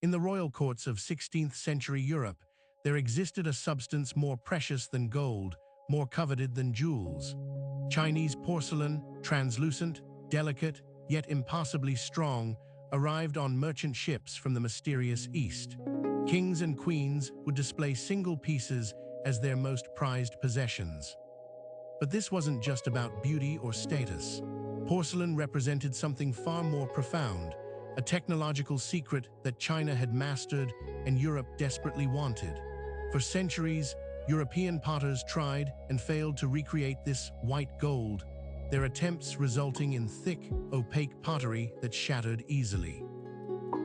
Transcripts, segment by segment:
In the royal courts of 16th century Europe, there existed a substance more precious than gold, more coveted than jewels. Chinese porcelain, translucent, delicate, yet impossibly strong, arrived on merchant ships from the mysterious East. Kings and queens would display single pieces as their most prized possessions. But this wasn't just about beauty or status. Porcelain represented something far more profound, a technological secret that China had mastered and Europe desperately wanted. For centuries, European potters tried and failed to recreate this white gold, their attempts resulting in thick, opaque pottery that shattered easily.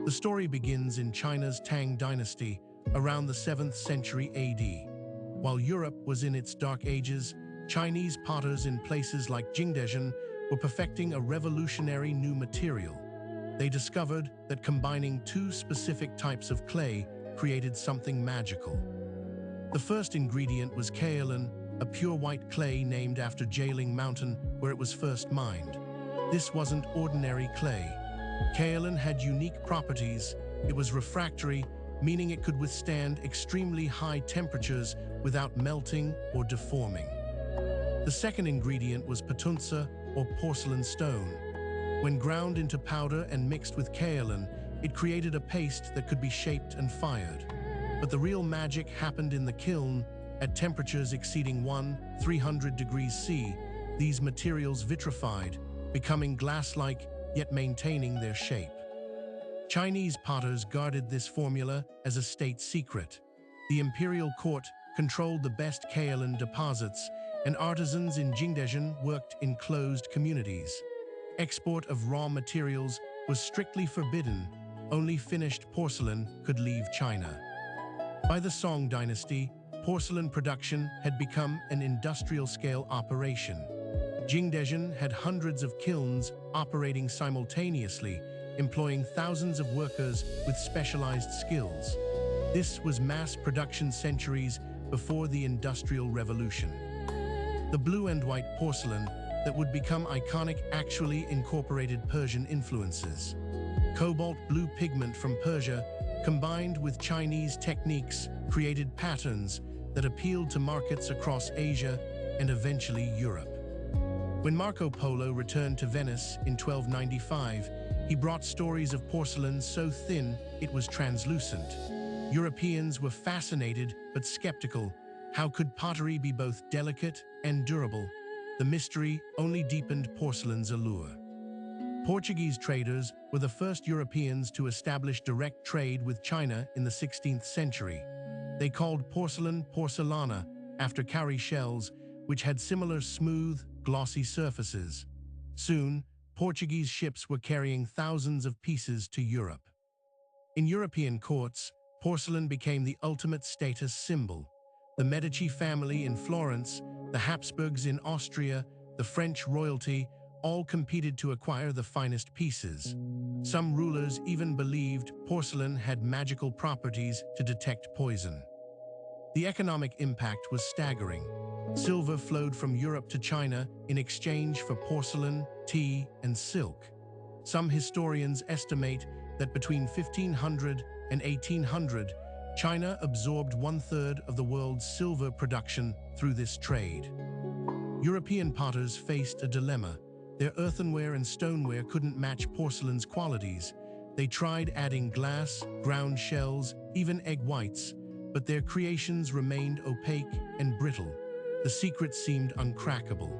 The story begins in China's Tang dynasty around the 7th century AD. While Europe was in its dark ages, Chinese potters in places like Jingdezhen were perfecting a revolutionary new material. They discovered that combining two specific types of clay created something magical. The first ingredient was kaolin, a pure white clay named after Jialing Mountain where it was first mined. This wasn't ordinary clay. Kaolin had unique properties. It was refractory, meaning it could withstand extremely high temperatures without melting or deforming. The second ingredient was patunsa, or porcelain stone. When ground into powder and mixed with kaolin, it created a paste that could be shaped and fired. But the real magic happened in the kiln. At temperatures exceeding 300 degrees C, these materials vitrified, becoming glass-like yet maintaining their shape. Chinese potters guarded this formula as a state secret. The imperial court controlled the best kaolin deposits, and artisans in Jingdezhen worked in closed communities. Export of raw materials was strictly forbidden. Only finished porcelain could leave China. By the Song dynasty, porcelain production had become an industrial-scale operation. Jingdezhen had hundreds of kilns operating simultaneously, employing thousands of workers with specialized skills. This was mass production centuries before the Industrial Revolution. The blue and white porcelain that would become iconic actually incorporated Persian influences. Cobalt blue pigment from Persia, combined with Chinese techniques, created patterns that appealed to markets across Asia and eventually Europe. When Marco Polo returned to Venice in 1295, he brought stories of porcelain so thin it was translucent. Europeans were fascinated but skeptical. How could pottery be both delicate and durable? The mystery only deepened porcelain's allure. Portuguese traders were the first Europeans to establish direct trade with China in the 16th century. They called porcelain porcelana after cowrie shells, which had similar smooth, glossy surfaces. Soon, Portuguese ships were carrying thousands of pieces to Europe. In European courts, porcelain became the ultimate status symbol. The Medici family in Florence, the Habsburgs in Austria, the French royalty, all competed to acquire the finest pieces. Some rulers even believed porcelain had magical properties to detect poison. The economic impact was staggering. Silver flowed from Europe to China in exchange for porcelain, tea, and silk. Some historians estimate that between 1500 and 1800, China absorbed 1/3 of the world's silver production through this trade. European potters faced a dilemma. Their earthenware and stoneware couldn't match porcelain's qualities. They tried adding glass, ground shells, even egg whites, but their creations remained opaque and brittle. The secret seemed uncrackable.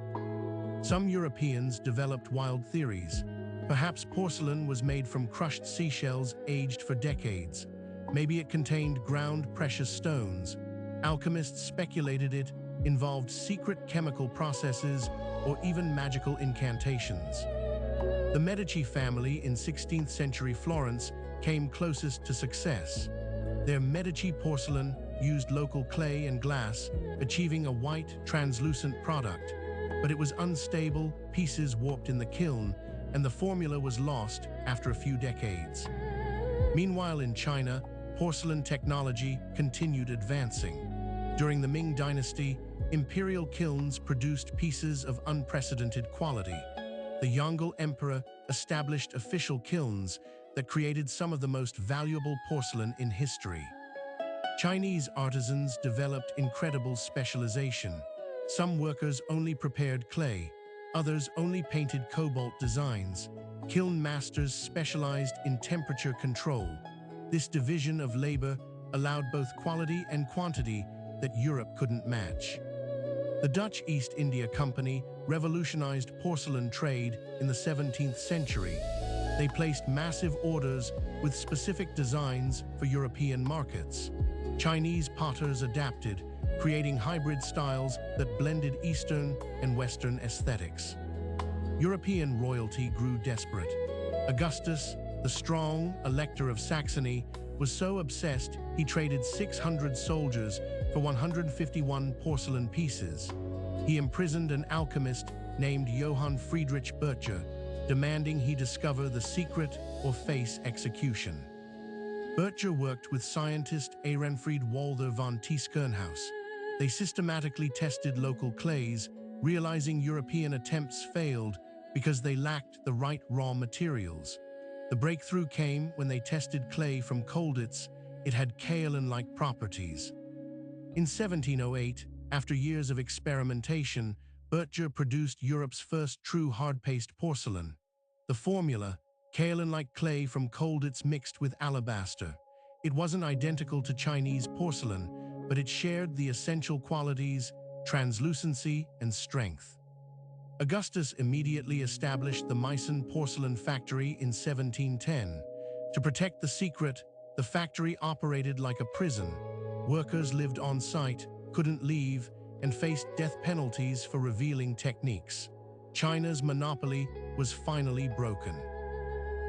Some Europeans developed wild theories. Perhaps porcelain was made from crushed seashells aged for decades. Maybe it contained ground precious stones. Alchemists speculated it involved secret chemical processes or even magical incantations. The Medici family in 16th century Florence came closest to success. Their Medici porcelain used local clay and glass, achieving a white, translucent product. But it was unstable, pieces warped in the kiln, and the formula was lost after a few decades. Meanwhile, in China, porcelain technology continued advancing. During the Ming Dynasty, imperial kilns produced pieces of unprecedented quality. The Yongle Emperor established official kilns that created some of the most valuable porcelain in history. Chinese artisans developed incredible specialization. Some workers only prepared clay, others only painted cobalt designs. Kiln masters specialized in temperature control. This division of labor allowed both quality and quantity that Europe couldn't match. The Dutch East India Company revolutionized porcelain trade in the 17th century. They placed massive orders with specific designs for European markets. Chinese potters adapted, creating hybrid styles that blended Eastern and Western aesthetics. European royalty grew desperate. Augustus, the strong Elector of Saxony, was so obsessed he traded 600 soldiers for 151 porcelain pieces. He imprisoned an alchemist named Johann Friedrich Bircher, demanding he discover the secret or face execution. Bircher worked with scientist Ehrenfried Walther von Tiesk-Kernhaus. They systematically tested local clays, realizing European attempts failed because they lacked the right raw materials. The breakthrough came when they tested clay from Colditz. It had kaolin-like properties. In 1708, after years of experimentation, Bircher produced Europe's first true hard-paste porcelain. The formula, kaolin-like clay from Colditz mixed with alabaster. It wasn't identical to Chinese porcelain, but it shared the essential qualities, translucency and strength. Augustus immediately established the Meissen porcelain factory in 1710. To protect the secret, the factory operated like a prison. Workers lived on site, couldn't leave, and faced death penalties for revealing techniques. China's monopoly was finally broken.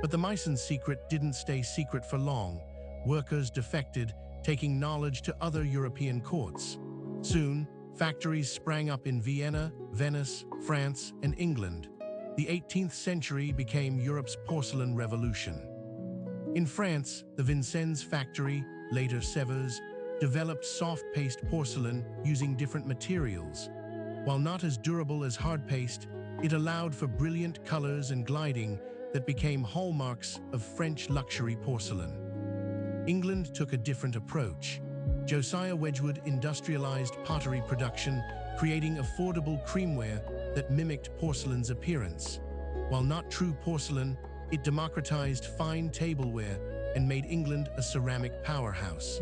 But the Meissen secret didn't stay secret for long. Workers defected, taking knowledge to other European courts. Soon, factories sprang up in Vienna, Venice, France, and England. The 18th century became Europe's porcelain revolution. In France, the Vincennes factory, later Sevres, developed soft paste porcelain using different materials. While not as durable as hard paste, it allowed for brilliant colors and gliding that became hallmarks of French luxury porcelain. England took a different approach. Josiah Wedgwood industrialized pottery production, creating affordable creamware that mimicked porcelain's appearance. While not true porcelain, it democratized fine tableware and made England a ceramic powerhouse.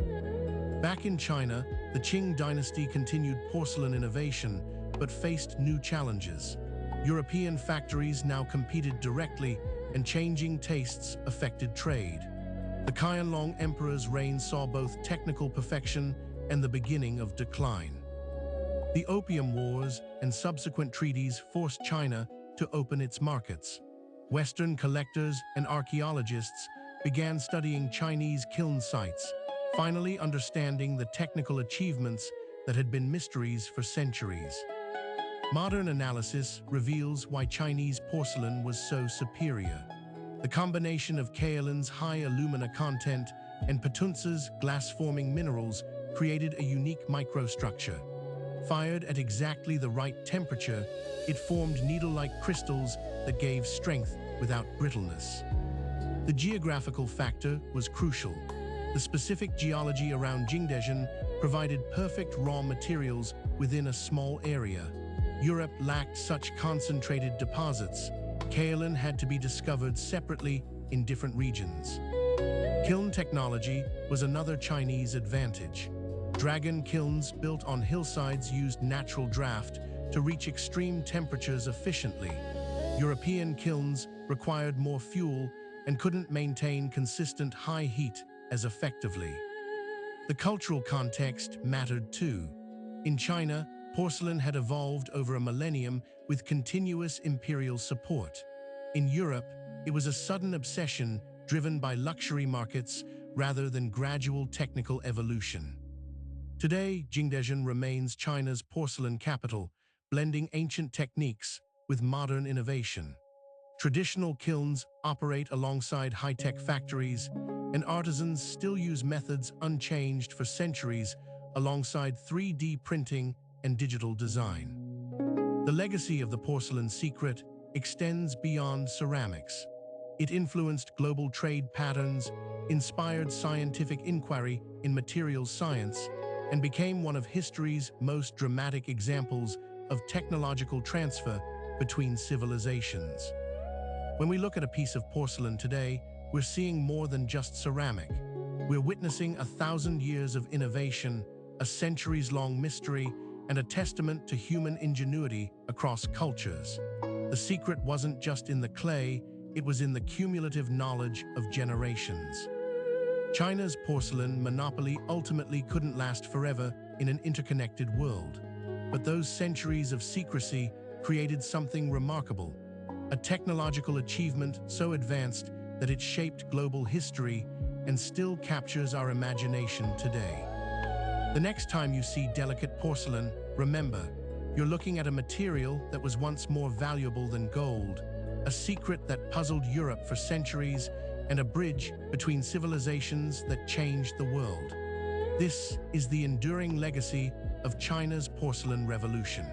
Back in China, the Qing dynasty continued porcelain innovation, but faced new challenges. European factories now competed directly, and changing tastes affected trade. The Qianlong Emperor's reign saw both technical perfection and the beginning of decline. The Opium Wars and subsequent treaties forced China to open its markets. Western collectors and archaeologists began studying Chinese kiln sites, finally understanding the technical achievements that had been mysteries for centuries. Modern analysis reveals why Chinese porcelain was so superior. The combination of kaolin's high alumina content and Petunza's glass-forming minerals created a unique microstructure. Fired at exactly the right temperature, it formed needle-like crystals that gave strength without brittleness. The geographical factor was crucial. The specific geology around Jingdezhen provided perfect raw materials within a small area. Europe lacked such concentrated deposits. Kaolin had to be discovered separately in different regions. Kiln technology was another Chinese advantage. Dragon kilns built on hillsides used natural draft to reach extreme temperatures efficiently. European kilns required more fuel and couldn't maintain consistent high heat as effectively. The cultural context mattered too. In China, porcelain had evolved over a millennium with continuous imperial support. In Europe, it was a sudden obsession driven by luxury markets rather than gradual technical evolution. Today, Jingdezhen remains China's porcelain capital, blending ancient techniques with modern innovation. Traditional kilns operate alongside high-tech factories, and artisans still use methods unchanged for centuries alongside 3D printing and digital design. The legacy of the porcelain secret extends beyond ceramics. It influenced global trade patterns, inspired scientific inquiry in materials science, and became one of history's most dramatic examples of technological transfer between civilizations. When we look at a piece of porcelain today, we're seeing more than just ceramic. We're witnessing 1,000 years of innovation, a centuries-long mystery, and a testament to human ingenuity across cultures. The secret wasn't just in the clay, it was in the cumulative knowledge of generations. China's porcelain monopoly ultimately couldn't last forever in an interconnected world. But those centuries of secrecy created something remarkable, a technological achievement so advanced that it shaped global history and still captures our imagination today. The next time you see delicate porcelain, remember, you're looking at a material that was once more valuable than gold, a secret that puzzled Europe for centuries, and a bridge between civilizations that changed the world. This is the enduring legacy of China's porcelain revolution.